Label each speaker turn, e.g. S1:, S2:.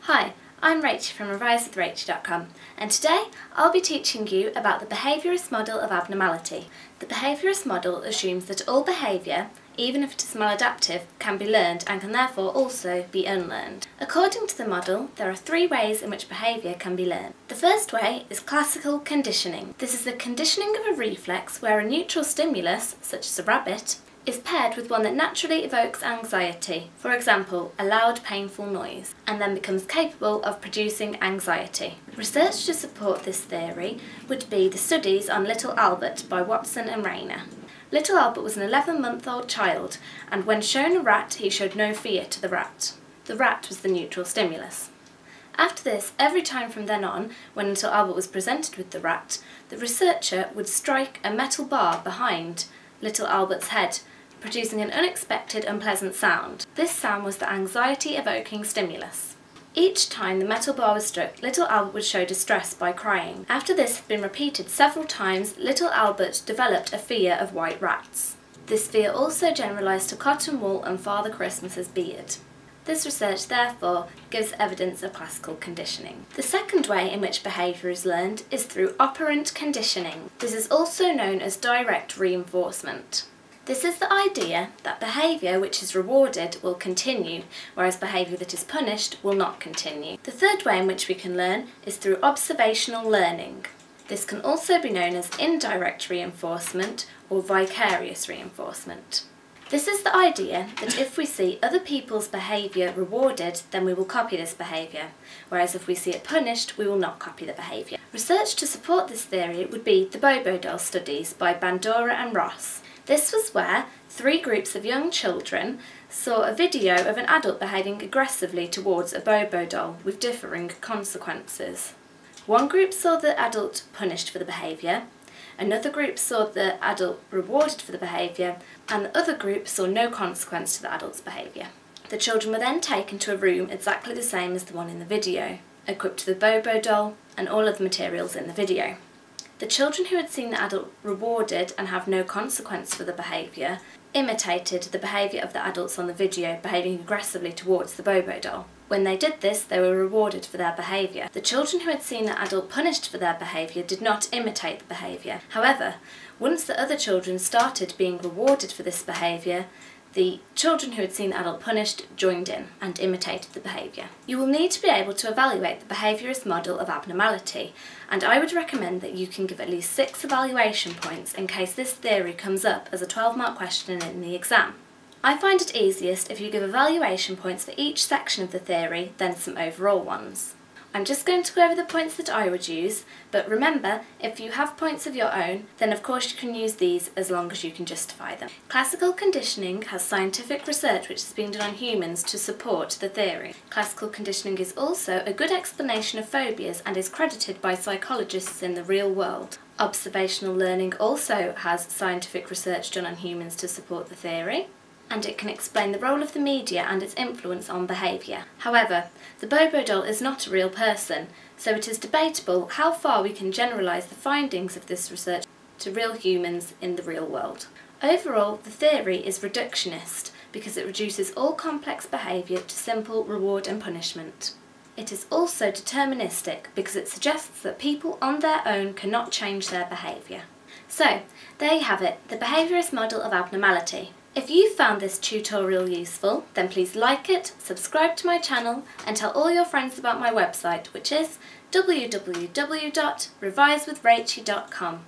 S1: Hi, I'm Rachel from revisewithrachel.com, and today I'll be teaching you about the behaviourist model of abnormality. The behaviourist model assumes that all behaviour, even if it is maladaptive, can be learned and can therefore also be unlearned. According to the model, there are three ways in which behaviour can be learned. The first way is classical conditioning. This is the conditioning of a reflex where a neutral stimulus, such as a rabbit, is paired with one that naturally evokes anxiety, for example, a loud, painful noise, and then becomes capable of producing anxiety. Research to support this theory would be the studies on Little Albert by Watson and Rayner. Little Albert was an 11-month-old child, and when shown a rat, he showed no fear to the rat. The rat was the neutral stimulus. After this, every time from then on, when Little Albert was presented with the rat, the researcher would strike a metal bar behind Little Albert's head, producing an unexpected, unpleasant sound. This sound was the anxiety-evoking stimulus. Each time the metal bar was struck, Little Albert would show distress by crying. After this had been repeated several times, Little Albert developed a fear of white rats. This fear also generalised to cotton wool and Father Christmas's beard. This research, therefore, gives evidence of classical conditioning. The second way in which behaviour is learned is through operant conditioning. This is also known as direct reinforcement. This is the idea that behaviour which is rewarded will continue, whereas behaviour that is punished will not continue. The third way in which we can learn is through observational learning. This can also be known as indirect reinforcement or vicarious reinforcement. This is the idea that if we see other people's behaviour rewarded, then we will copy this behaviour, whereas if we see it punished, we will not copy the behaviour. Research to support this theory would be the Bobo doll studies by Bandura and Ross. This was where three groups of young children saw a video of an adult behaving aggressively towards a Bobo doll with differing consequences. One group saw the adult punished for the behaviour, another group saw the adult rewarded for the behaviour, and the other group saw no consequence to the adult's behaviour. The children were then taken to a room exactly the same as the one in the video, equipped with a Bobo doll and all of the materials in the video. The children who had seen the adult rewarded and have no consequence for the behaviour imitated the behaviour of the adults on the video, behaving aggressively towards the Bobo doll. When they did this, they were rewarded for their behaviour. The children who had seen the adult punished for their behaviour did not imitate the behaviour. However, once the other children started being rewarded for this behaviour, the children who had seen the adult punished joined in and imitated the behaviour. You will need to be able to evaluate the behaviourist model of abnormality, and I would recommend that you can give at least 6 evaluation points in case this theory comes up as a 12-mark question in the exam. I find it easiest if you give evaluation points for each section of the theory, then some overall ones. I'm just going to go over the points that I would use, but remember, if you have points of your own, then of course you can use these as long as you can justify them. Classical conditioning has scientific research which has been done on humans to support the theory. Classical conditioning is also a good explanation of phobias and is credited by psychologists in the real world. Observational learning also has scientific research done on humans to support the theory, and it can explain the role of the media and its influence on behaviour. However, the Bobo doll is not a real person, so it is debatable how far we can generalise the findings of this research to real humans in the real world. Overall, the theory is reductionist because it reduces all complex behaviour to simple reward and punishment. It is also deterministic because it suggests that people on their own cannot change their behaviour. So, there you have it, the behaviourist model of abnormality. If you found this tutorial useful, then please like it, subscribe to my channel and tell all your friends about my website, which is www.revisewithrachel.com.